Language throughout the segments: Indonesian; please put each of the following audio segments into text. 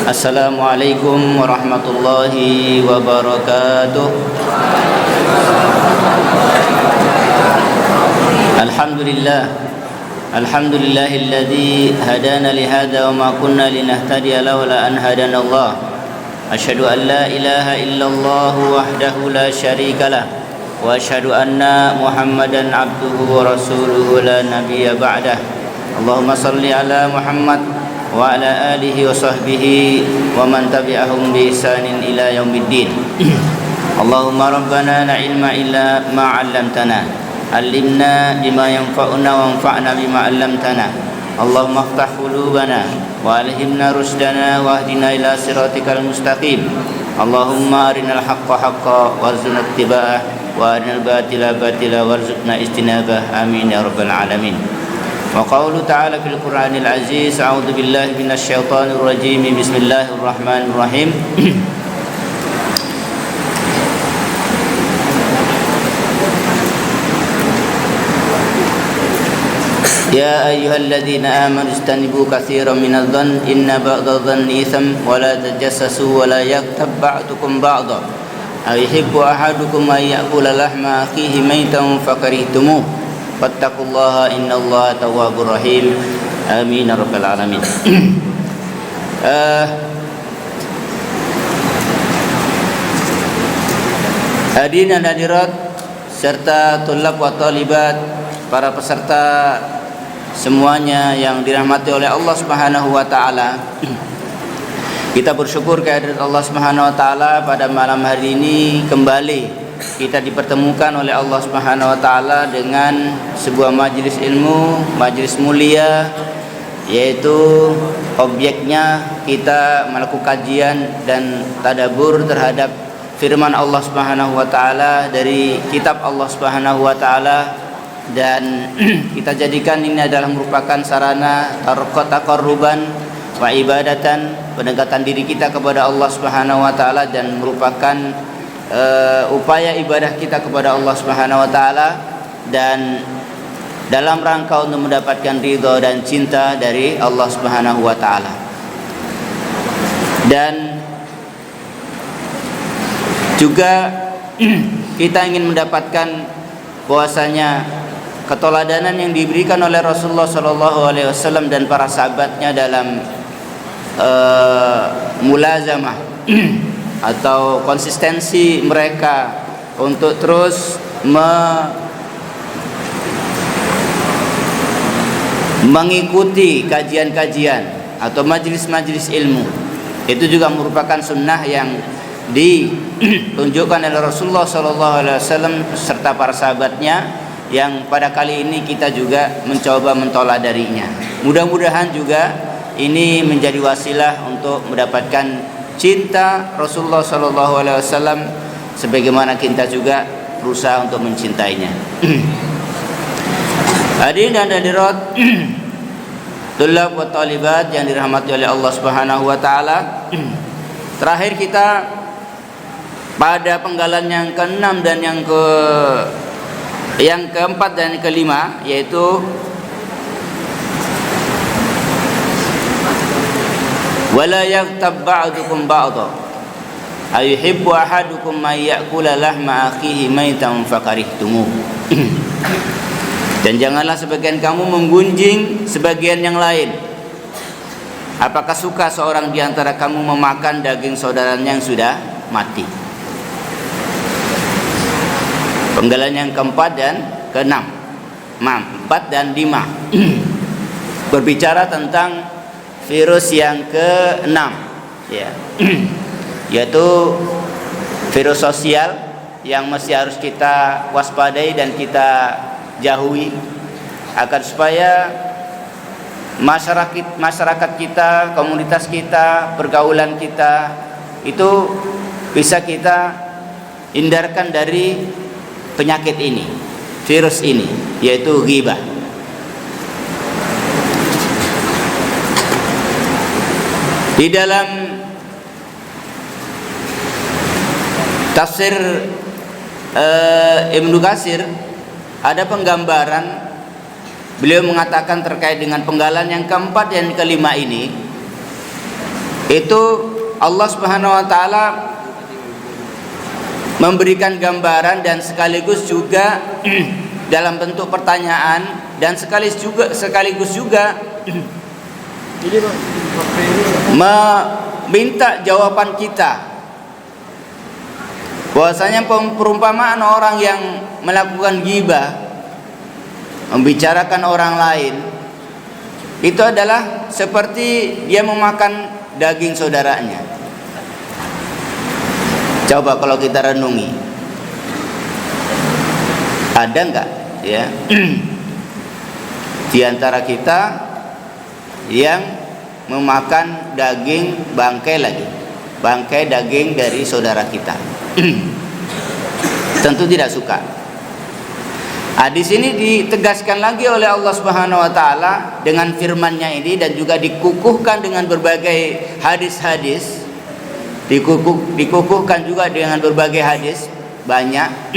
Assalamualaikum warahmatullahi wabarakatuh. Alhamdulillahilladzi hadana lihada wa ma kunna linahtadiya laula an hadana Allah. Asyhadu an la ilaha illallah wahdahu la syarikalah wa asyhadu anna Muhammadan abduhu wa rasuluhu la nabiyya ba'dah. Allahumma salli ala Muhammad wa ala alihi wa sahbihi wa man tabi'ahum bi ihsanin ila yaumiddin. Allahumma rabbana la ilma illa ma 'allamtana. Allimna bima yanfa'una wa anfa'na bima 'allamtana. Allahumma iftah qulubana wa alhimna rusdana wa hdina ila siratikal mustaqim. Allahumma arinal haqqa haqqan warzuqna ittiba'ah wa arinal batila batila warzuqna ijtinabah. Amin ya rabbal alamin. Wa qawlu ta'ala fil Qur'anil Aziz, a'udzu billahi minasy syaithanir rajim. Bismillahirrahmanirrahim. Ya ayyuhalladzina amanu istanibu katsiran minadh-dhanni inna ba'dadh-dhanni itsam wa la tajassasu wa la yaghtab ba'dukum ba'dha ayuhibbu ahadukum ay ya'kula lahma akhihi maytan fakarihtumuh fattaqullaha innallaha tawwabur rahim. Amin ya rabbal alamin. Hadirin dan hadirat serta tulab wa talibat, para peserta semuanya yang dirahmati oleh Allah Subhanahu wa taala. Kita bersyukur kehadirat Allah Subhanahu wa taala pada malam hari ini kembali kita dipertemukan oleh Allah Subhanahu wa taala dengan sebuah majelis ilmu, majelis mulia, yaitu objeknya kita melakukan kajian dan tadabbur terhadap firman Allah Subhanahu wa taala dari kitab Allah Subhanahu wa taala, dan kita jadikan ini adalah merupakan sarana taqarruban wa ibadatan, pendekatan diri kita kepada Allah Subhanahu wa taala, dan merupakan upaya ibadah kita kepada Allah Subhanahu wa taala, dan dalam rangka untuk mendapatkan ridha dan cinta dari Allah Subhanahu wa taala. Dan juga kita ingin mendapatkan bahwasanya keteladanan yang diberikan oleh Rasulullah SAW dan para sahabatnya dalam mulazamah atau konsistensi mereka untuk terus mengikuti kajian-kajian atau majelis-majelis ilmu. Itu juga merupakan sunnah yang ditunjukkan oleh Rasulullah SAW serta para sahabatnya, yang pada kali ini kita juga mencoba mentoladarinya. Mudah-mudahan juga ini menjadi wasilah untuk mendapatkan cinta Rasulullah SAW, sebagaimana kita juga berusaha untuk mencintainya. Hadirin dan hadirat, tulab wa talibat yang dirahmati oleh Allah Subhanahu wa taala. Terakhir kita pada penggalan yang ke-6 dan yang keempat dan kelima, yaitu wala yaghtab ba'dukum ba'dha ayuhibbu ahadukum may ya'kula lahma akhihi maytan fakarihtumuh. Dan janganlah sebagian kamu menggunjing sebagian yang lain. Apakah suka seorang di antara kamu memakan daging saudaranya yang sudah mati? Penggalan yang keempat dan keenam, 4 dan 5 berbicara tentang virus yang ke-6, ya, yaitu virus sosial yang mesti harus kita waspadai dan kita jauhi, agar supaya masyarakat kita, komunitas kita, pergaulan kita itu bisa kita hindarkan dari penyakit ini, virus ini, yaitu ghibah. Di dalam tafsir Ibnu Katsir ada penggambaran, beliau mengatakan terkait dengan penggalan yang keempat dan kelima ini, itu Allah Subhanahu wa taala memberikan gambaran dan sekaligus juga dalam bentuk pertanyaan dan sekaligus juga meminta jawaban kita, bahwasanya perumpamaan orang yang melakukan ghibah, membicarakan orang lain, itu adalah seperti dia memakan daging saudaranya. Coba kalau kita renungi, ada enggak ya di antara kita yang memakan daging bangkai daging dari saudara kita? Tentu tidak suka. Di sini ditegaskan lagi oleh Allah Subhanahu wa taala dengan firman-Nya ini, dan juga dikukuhkan dengan berbagai hadis-hadis. Dikukuhkan juga dengan berbagai hadis banyak.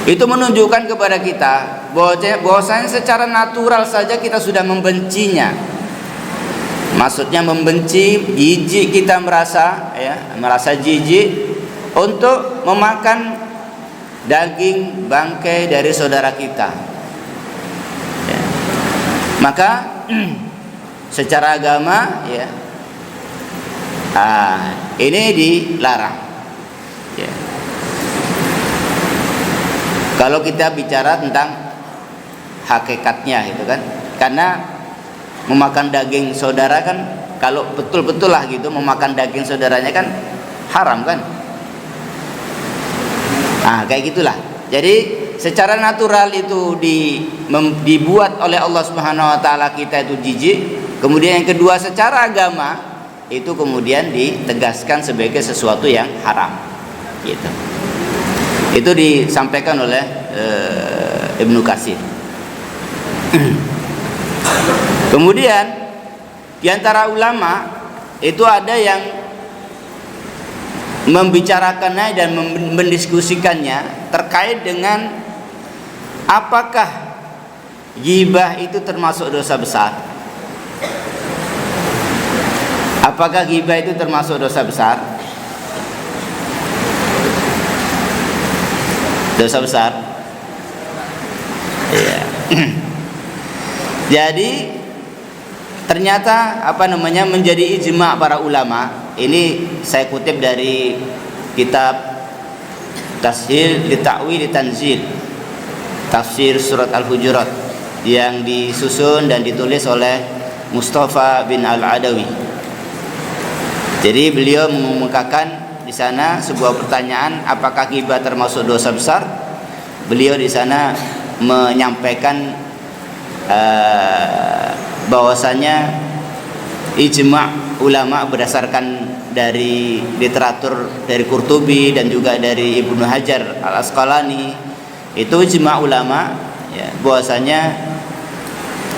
Itu menunjukkan kepada kita bahwasanya secara natural saja kita sudah membencinya. Maksudnya membenci, jijik, kita merasa jijik untuk memakan daging bangkai dari saudara kita. Ya. Maka secara agama ya, ini dilarang. Ya. Kalau kita bicara tentang hakikatnya gitu kan, karena memakan daging saudara kan, kalau betul-betul lah gitu memakan daging saudaranya kan haram kan. Kayak gitulah. Jadi secara natural itu dibuat oleh Allah Subhanahu wa taala kita itu jijik. Kemudian yang kedua, secara agama itu kemudian ditegaskan sebagai sesuatu yang haram. Gitu. Itu disampaikan oleh Ibnu Katsir. Kemudian di antara ulama itu ada yang membicarakannya dan mendiskusikannya terkait dengan apakah ghibah itu termasuk dosa besar. Apakah ghibah itu termasuk dosa besar? Dosa besar. Iya. Jadi ternyata menjadi ijma para ulama. Ini saya kutip dari kitab Tashil li Ta'wil Tanzil, tafsir surat Al-Hujurat, yang disusun dan ditulis oleh Mustafa bin Al-Adawi. Jadi beliau mengemukakan di sana sebuah pertanyaan, apakah ghibah termasuk dosa besar? Beliau di sana menyampaikan bahwasanya ijma' ulama berdasarkan dari literatur dari Qurtubi dan juga dari Ibnu Hajar Al-Asqalani, itu ijma' ulama ya, bahwasanya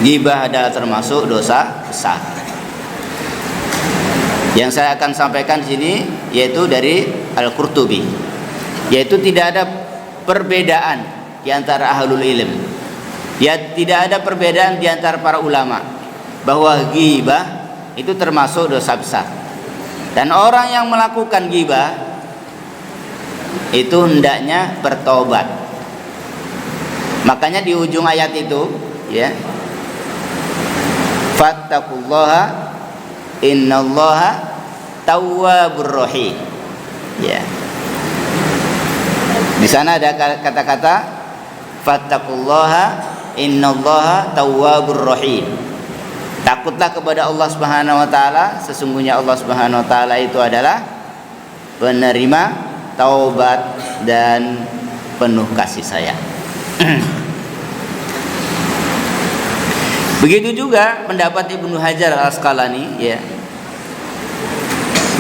ghibah adalah termasuk dosa besar. Yang saya akan sampaikan di sini yaitu dari Al-Qurtubi, yaitu tidak ada perbedaan di antara ahlul ilm. Ya, tidak ada perbedaan di antara para ulama bahwa ghibah itu termasuk dosa besar. Dan orang yang melakukan ghibah itu hendaknya bertobat. Makanya di ujung ayat itu ya, fattaqullaha innallaha tawwabur rahim. Ya. Di sana ada kata-kata fattaqullaha innallaha tawwabur rahim. Takutlah kepada Allah Subhanahu wa taala, sesungguhnya Allah Subhanahu wa taala itu adalah penerima taubat dan penuh kasih sayang. Begitu juga pendapat Ibnu Hajar Al-Asqalani ya.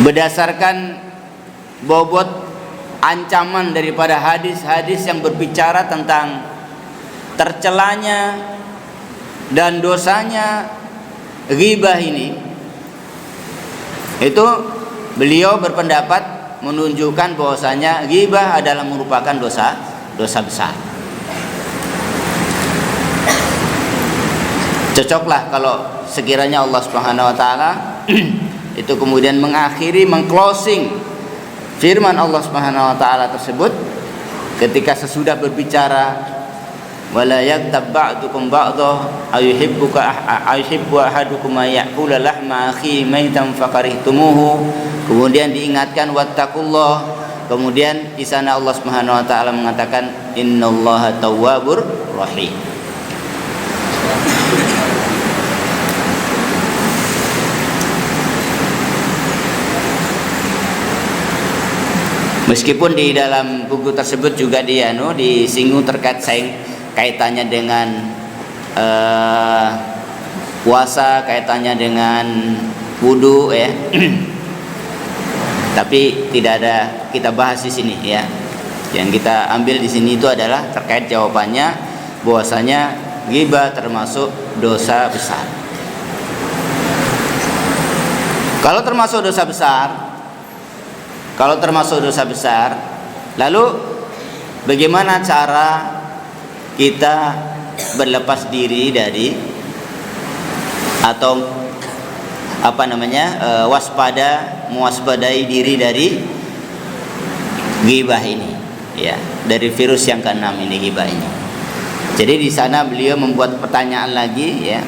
Berdasarkan bobot ancaman daripada hadis-hadis yang berbicara tentang tercelanya dan dosanya ghibah ini, itu beliau berpendapat menunjukkan bahwasanya ghibah adalah merupakan dosa besar. Cocoklah kalau sekiranya Allah Subhanahu wa taala itu kemudian mengakhiri, mengclosing firman Allah Subhanahu wa taala tersebut ketika sesudah berbicara, wala yaktab ba'dukum ba'dha ayuhibbu ahadukum ya'kula lahma akhi maitan fakarihtumuhu. Kemudian diingatkan wattaqullah. Kemudian di sana Allah Subhanahu wa taala mengatakan innallaha tawwabur rahim. Meskipun di dalam buku tersebut juga disinggung terkait kaitannya dengan puasa, kaitannya dengan wudu ya. Tapi tidak ada kita bahas di sini ya. Yang kita ambil di sini itu adalah terkait jawabannya bahwasanya ghibah termasuk dosa besar. Kalau termasuk dosa besar, lalu bagaimana cara kita berlepas diri dari atau mewaspadai diri dari ghibah ini ya, dari virus yang ke-6 ini, ghibah ini. Jadi di sana beliau membuat pertanyaan lagi ya.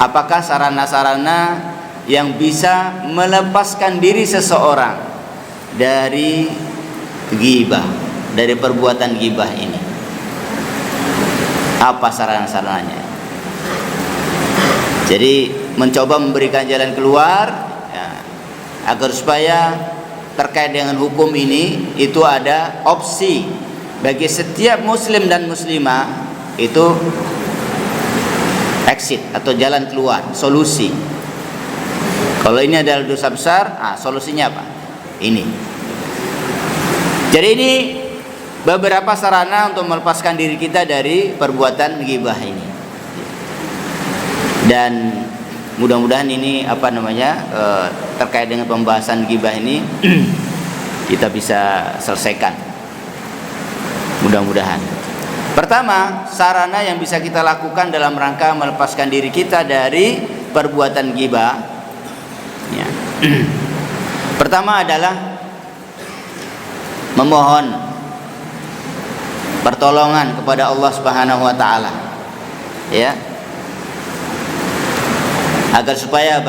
Apakah sarana-sarana yang bisa melepaskan diri seseorang dari ghibah, dari perbuatan ghibah ini? Apa sarana-sarananya? Jadi mencoba memberikan jalan keluar ya, agar supaya terkait dengan hukum ini itu ada opsi bagi setiap muslim dan muslimah, itu exit atau jalan keluar, solusi. Kalau ini adalah dosa besar, solusinya apa? Ini. Jadi ini beberapa sarana untuk melepaskan diri kita dari perbuatan ghibah ini. Dan mudah-mudahan ini terkait dengan pembahasan ghibah ini kita bisa selesaikan. Mudah-mudahan. Pertama, sarana yang bisa kita lakukan dalam rangka melepaskan diri kita dari perbuatan ghibah ya. Pertama adalah memohon pertolongan kepada Allah Subhanahu wa taala ya, agar supaya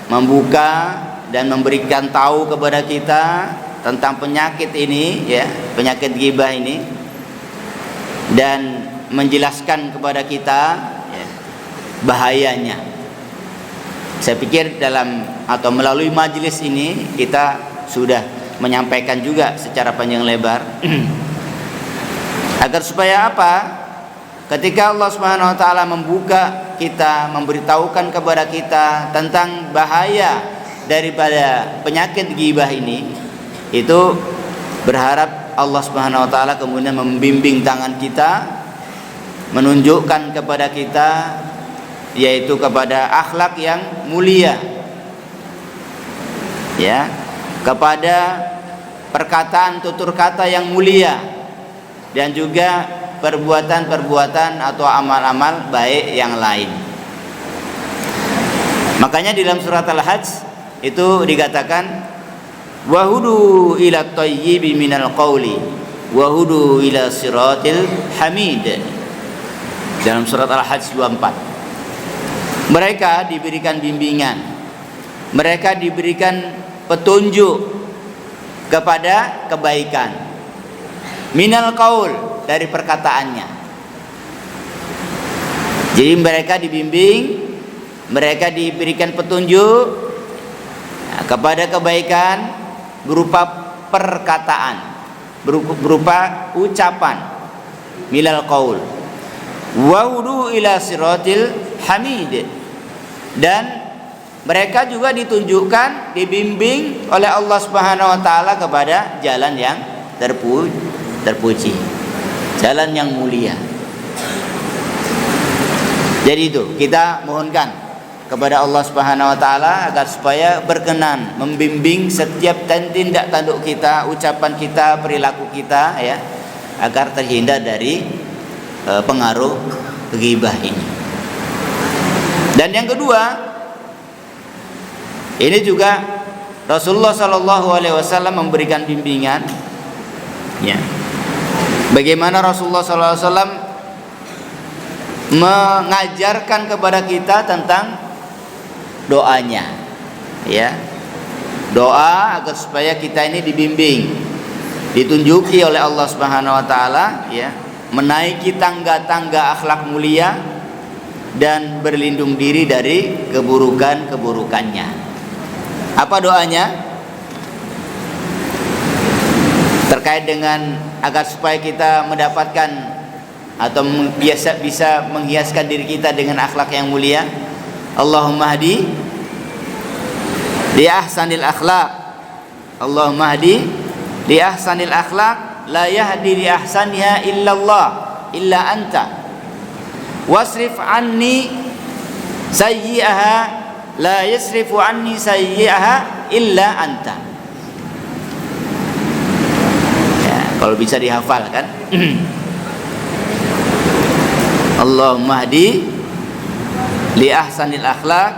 membuka dan memberikan tahu kepada kita tentang penyakit ini ya, penyakit ghibah ini, dan menjelaskan kepada kita ya, bahayanya. Saya pikir melalui majelis ini kita sudah menyampaikan juga secara panjang lebar agar supaya ketika Allah Subhanahu wa taala membuka kita, memberitahukan kepada kita tentang bahaya daripada penyakit ghibah ini, itu berharap Allah Subhanahu wa taala kemudian membimbing tangan kita, menunjukkan kepada kita yaitu kepada akhlak yang mulia ya, kepada perkataan tutur kata yang mulia, dan juga perbuatan-perbuatan atau amal-amal baik yang lain. Makanya di dalam surat Al-Hajj itu dikatakan wahudu ila thayyibi minal qawli wahudu ila siratil hamid. Dalam surat Al-Hajj 24, mereka diberikan bimbingan, mereka diberikan petunjuk kepada kebaikan, minal qaul, dari perkataannya. Jadi mereka dibimbing, mereka diberikan petunjuk kepada kebaikan berupa perkataan, berupa ucapan, minal qaul wa hudu ila siratil hamid, dan mereka juga ditunjukkan, dibimbing oleh Allah Subhanahu wa taala kepada jalan yang terpuji, jalan yang mulia. Jadi itu kita mohonkan kepada Allah Subhanahu wa taala agar supaya berkenan membimbing setiap tindak tanduk kita, ucapan kita, perilaku kita ya, agar terhindar dari pengaruh ghibah ini. Dan yang kedua, Ini juga Rasulullah Shallallahu Alaihi Wasallam memberikan bimbingan, ya, bagaimana Rasulullah Shallallahu Alaihi Wasallam mengajarkan kepada kita tentang doanya, ya, doa agar supaya kita ini dibimbing, ditunjuki oleh Allah Subhanahu Wa Taala, ya, menaiki tangga-tangga akhlak mulia dan berlindung diri dari keburukan-keburukannya. Apa doanya? Terkait dengan agar supaya kita mendapatkan atau bisa menghiaskan diri kita dengan akhlak yang mulia. Allahumma hdi li ahsanil akhlaq. Allahumma hdi li ahsanil akhlaq, la yahdi li ahsaniha illa Allah, illa anta. Wasrif anni sayyi'aha, la yasrifu anni sayyi'aha illa anta. Ya, kalau bisa dihafal kan. Allahumma hdi li ahsanil akhlaq,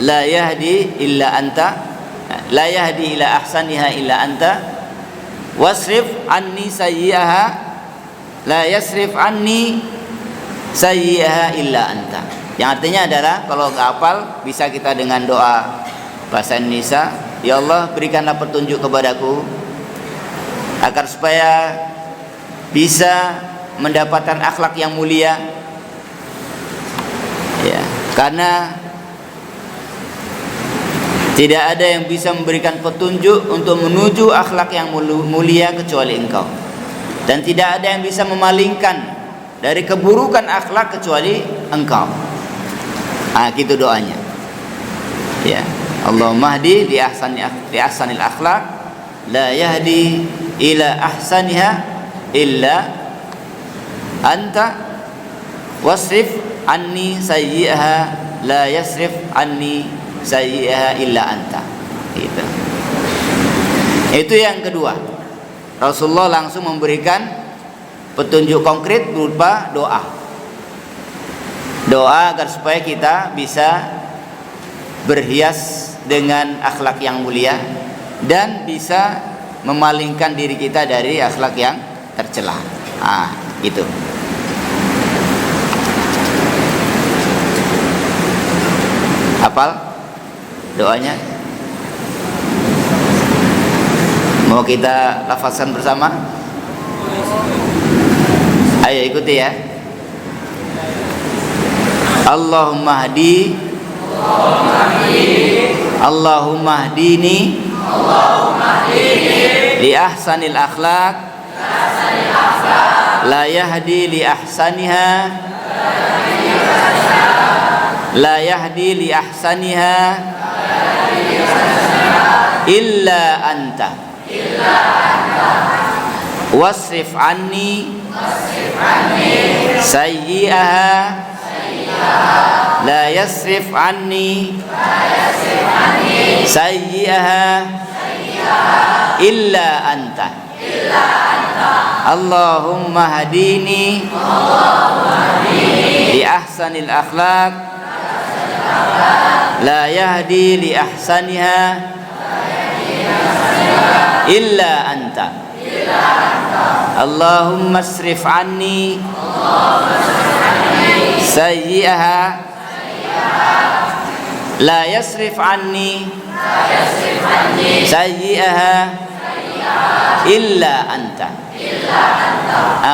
la yahdi illa anta, la yahdi ila ahsaniha illa anta. Wasrif anni sayyi'aha, la yasrif anni sayyi'aha illa anta. Yang artinya adalah, kalau nggak hafal bisa kita dengan doa bahasa Indonesia, ya Allah berikanlah petunjuk kepadaku agar supaya bisa mendapatkan akhlak yang mulia, ya, karena tidak ada yang bisa memberikan petunjuk untuk menuju akhlak yang mulia kecuali Engkau, dan tidak ada yang bisa memalingkan dari keburukan akhlak kecuali Engkau. Gitu doanya, ya. Allahumma hdi li ahsanil akhlaq, la yahdi ila ahsaniha illa anta. Wasrif anni sayyi'aha, la yasrif anni sayyi'aha illa anta. Gitu. Itu yang kedua. Rasulullah langsung memberikan petunjuk konkret berupa doa. Doa agar supaya kita bisa berhias dengan akhlak yang mulia dan bisa memalingkan diri kita dari akhlak yang tercela. Gitu. Hafal doanya? Mau kita lafazkan bersama? Ayo ikuti ya. Allahumma hdi, Allahumma hdini li ahsanil akhlaq, la yahdi li ahsaniha, la yahdi li ahsaniha illa anta. Wasrif anni sayyi'aha, la yasrif anni sayyi'aha illa anta. Allahumma hadini li ahsanil akhlaq, la yahdi li ahsaniha illa anta. Allahumma asrif anni sayyi'aha, la yasrif anni sayyi'aha illa anta.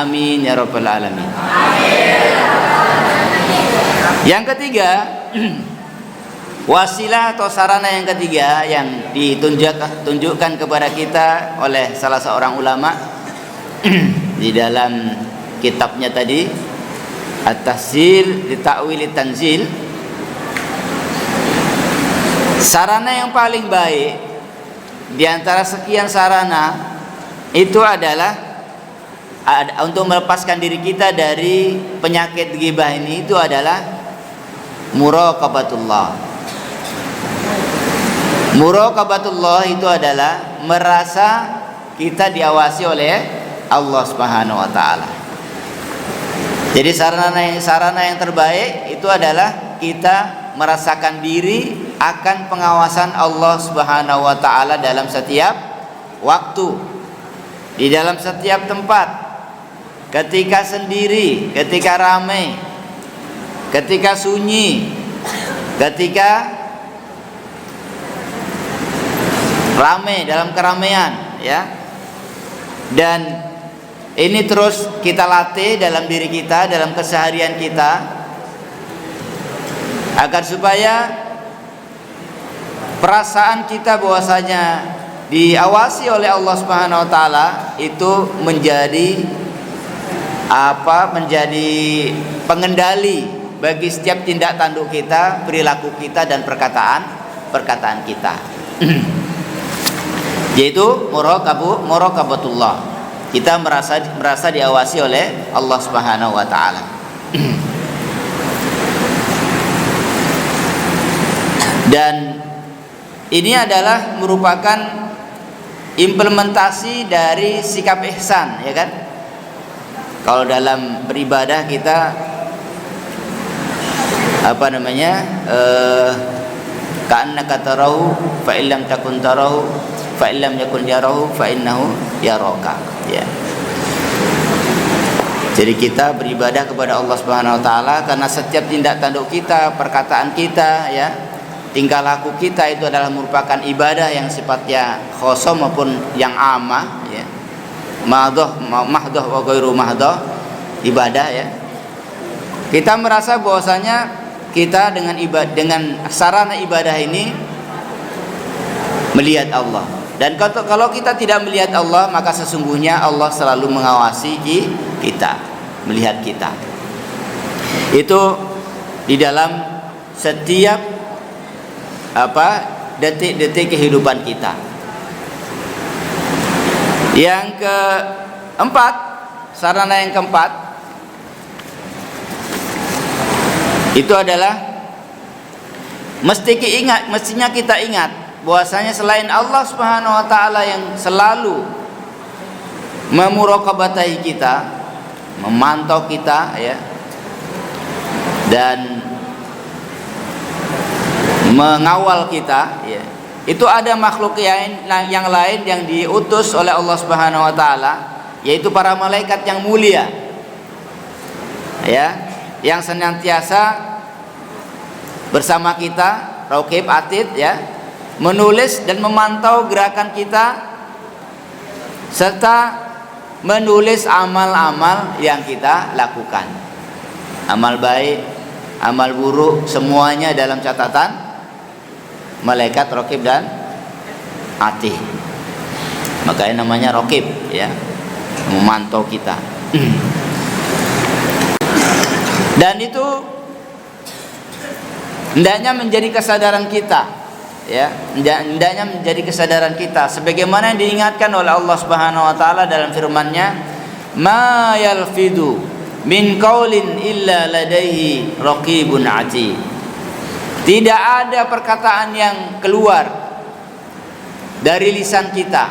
Amin ya rabbal alamin. Yang ketiga, wasilah atau sarana yang ketiga yang ditunjukkan kepada kita oleh salah seorang ulama di dalam kitabnya tadi, At-Tahsil li Ta'wil Tanzil. Sarana yang paling baik di antara sekian sarana itu adalah untuk melepaskan diri kita dari penyakit ghibah ini, itu adalah muraqabatullah. Muraqabatullah itu adalah merasa kita diawasi oleh Allah Subhanahu wa taala. Jadi sarana yang terbaik itu adalah kita merasakan diri akan pengawasan Allah Subhanahu wa taala dalam setiap waktu, di dalam setiap tempat, ketika sendiri, ketika ramai, ketika sunyi, ketika ramai dalam keramaian, ya. Dan ini terus kita latih dalam diri kita, dalam keseharian kita, agar supaya perasaan kita bahwasanya diawasi oleh Allah Subhanahu wa taala itu menjadi pengendali bagi setiap tindak tanduk kita, perilaku kita, dan perkataan kita. Yaitu muraqabatullah. Kita merasa diawasi oleh Allah Subhanahu wa taala. Dan ini adalah merupakan implementasi dari sikap ihsan, ya kan? Kalau dalam beribadah kita ka'annaka tarahu fa illam takun tarahu fa illam yakun yarahu fa innahu yaraka, ya. Jadi kita beribadah kepada Allah Subhanahu wa taala karena setiap tindak tanduk kita, perkataan kita, ya, tingkah laku kita itu adalah merupakan ibadah yang sifatnya khosom maupun yang amah, ya. Mahdoh wa ghairu mahdoh, ibadah, ya. Kita merasa bahwasanya kita dengan sarana ibadah ini melihat Allah. Dan kalau kita tidak melihat Allah, maka sesungguhnya Allah selalu mengawasi kita, melihat kita. Itu di dalam setiap detik-detik kehidupan kita. Yang keempat, sarana yang keempat itu adalah mestinya kita ingat bahwasanya selain Allah Subhanahu wa taala yang selalu memuraqabatahi kita, memantau kita, ya, dan mengawal kita, ya. Itu ada makhluk yang lain yang diutus oleh Allah Subhanahu wa taala, yaitu para malaikat yang mulia, ya, yang senantiasa bersama kita, raqib atid, ya, menulis dan memantau gerakan kita serta menulis amal-amal yang kita lakukan. Amal baik, amal buruk, semuanya dalam catatan malaikat raqib dan atid. Makanya namanya raqib, ya, memantau kita. Dan itu hendaknya menjadi kesadaran kita, ya, hendaknya menjadi kesadaran kita sebagaimana yang diingatkan oleh Allah Subhanahu wa taala dalam firman-Nya, ma yalfidu min qaulin illa ladaihi raqibun atid. Tidak ada perkataan yang keluar dari lisan kita,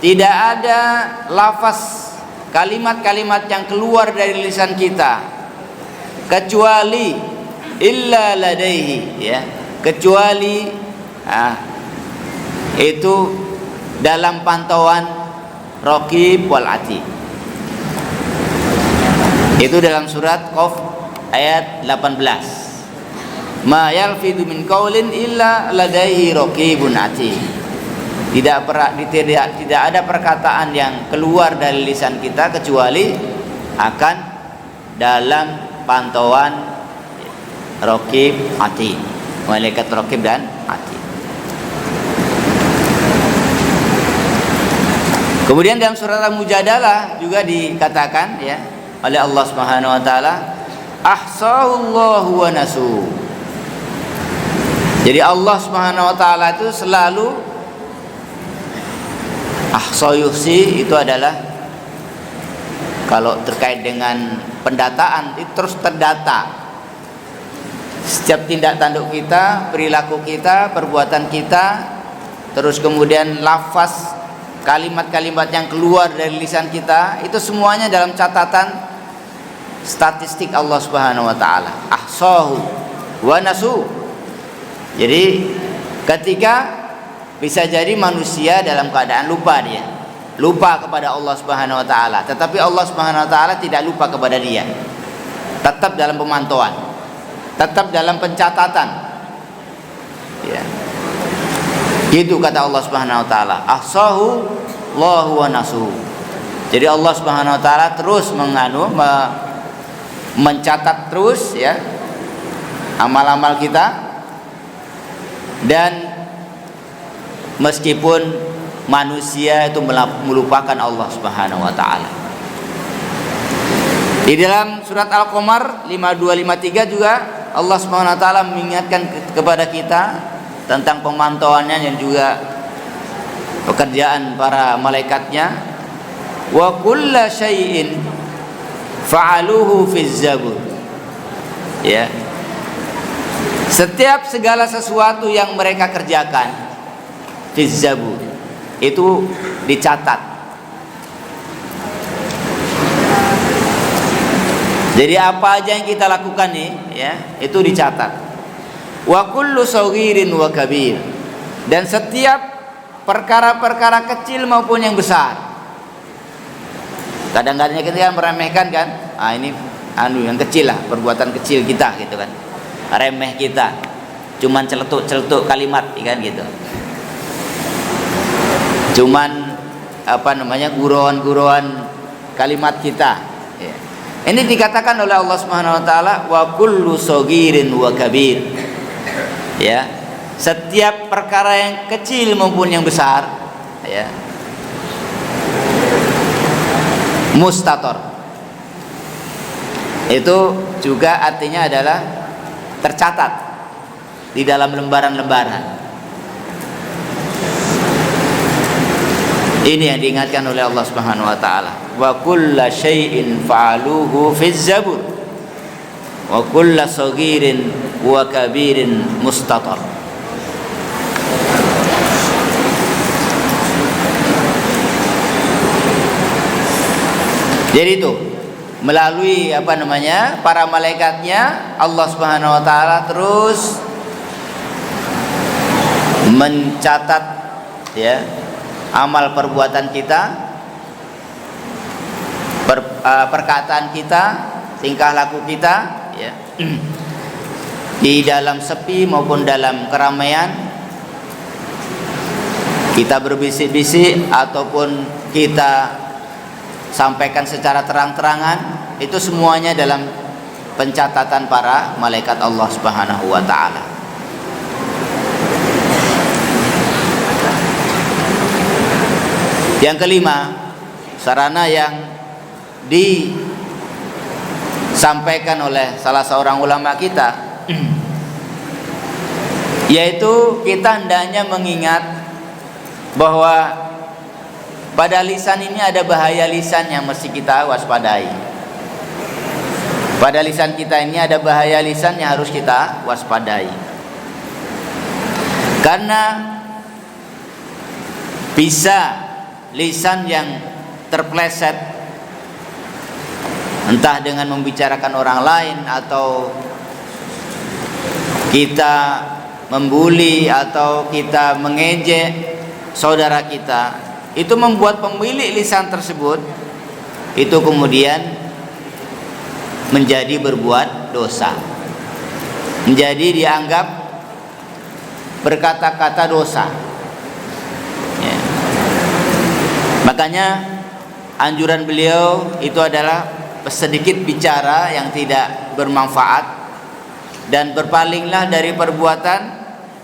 tidak ada lafaz kalimat-kalimat yang keluar dari lisan kita kecuali illa ladaihi, ya, kecuali itu dalam pantauan raqib wal atid. Itu dalam surat Qaf ayat 18. Ma yalfidu min qaulin illa ladaihi raqibun atid. Tidak ada perkataan yang keluar dari lisan kita kecuali akan dalam pantauan raqib atid, malaikat raqib dan atid. Kemudian dalam surat Al-Mujadalah juga dikatakan, ya, oleh Allah Subhanahu wa taala, ahsahullahu wa nasu. Jadi Allah Subhanahu wa taala itu selalu ahsayusi, itu adalah kalau terkait dengan pendataan itu terus terdata. Setiap tindak tanduk kita, perilaku kita, perbuatan kita, terus kemudian lafaz, kalimat-kalimat yang keluar dari lisan kita, itu semuanya dalam catatan statistik Allah Subhanahu wa taala. Ahsahu wa nasu. Jadi ketika bisa jadi manusia dalam keadaan lupa, dia lupa kepada Allah Subhanahu wa taala, tetapi Allah Subhanahu wa taala tidak lupa kepada dia. Tetap dalam pemantauan, tetap dalam pencatatan. Ya. Gitu kata Allah Subhanahu wa taala, ahsahu Allahu wa nasuhu. Jadi Allah Subhanahu wa taala terus mencatat terus ya amal-amal kita. Dan meskipun manusia itu melupakan Allah Subhanahu wa taala. Di dalam surat Al-Qamar 5253 juga Allah Subhanahu wa taala mengingatkan kepada kita tentang pemantauannya dan juga pekerjaan para malaikatnya. Wa kulla syai'in fa'aluhu fiz zabur. Ya. Setiap segala sesuatu yang mereka kerjakan fiz zabur itu dicatat. Jadi apa aja yang kita lakukan nih ya, itu dicatat. Wa kullu saghirin wa kabir. Dan setiap perkara-perkara kecil maupun yang besar. Kadang-kadang kita meremehkan kan, ini yang kecil lah, perbuatan kecil kita gitu kan. Remeh kita, cuman celetuk kalimat kan gitu. Cuman gurauan kalimat kita. Ya. Ini dikatakan oleh Allah Subhanahu wa taala wa kullu saghirin wa kabir. Ya. Setiap perkara yang kecil maupun yang besar, ya. Mustator. Itu juga artinya adalah tercatat di dalam lembaran-lembaran. Ini yang diingatkan oleh Allah Subhanahu wa taala. Wa kulla syai'in fa'aluhu fiz zabur. Wa kulla saghirin wa kabirin mustatar. Jadi itu melalui para malaikatnya Allah Subhanahu wa taala terus mencatat ya amal perbuatan kita, perkataan kita, tingkah laku kita ya. Di dalam sepi maupun dalam keramaian, kita berbisik-bisik ataupun kita sampaikan secara terang-terangan, itu semuanya dalam pencatatan para malaikat Allah Subhanahu wa taala. Yang kelima, sarana yang disampaikan oleh salah seorang ulama kita, yaitu kita hendaknya mengingat bahwa pada lisan ini ada bahaya lisan yang mesti kita waspadai. Pada lisan kita ini ada bahaya lisan yang harus kita waspadai. Karena bisa lisan yang terpleset, entah dengan membicarakan orang lain atau kita membuli atau kita mengejek saudara kita, itu membuat pemilik lisan tersebut itu kemudian menjadi berbuat dosa, menjadi dianggap berkata-kata dosa ya. Makanya anjuran beliau itu adalah sedikit bicara yang tidak bermanfaat dan berpalinglah dari perbuatan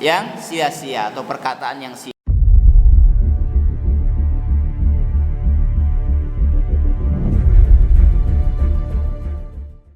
yang sia-sia atau perkataan yang sia.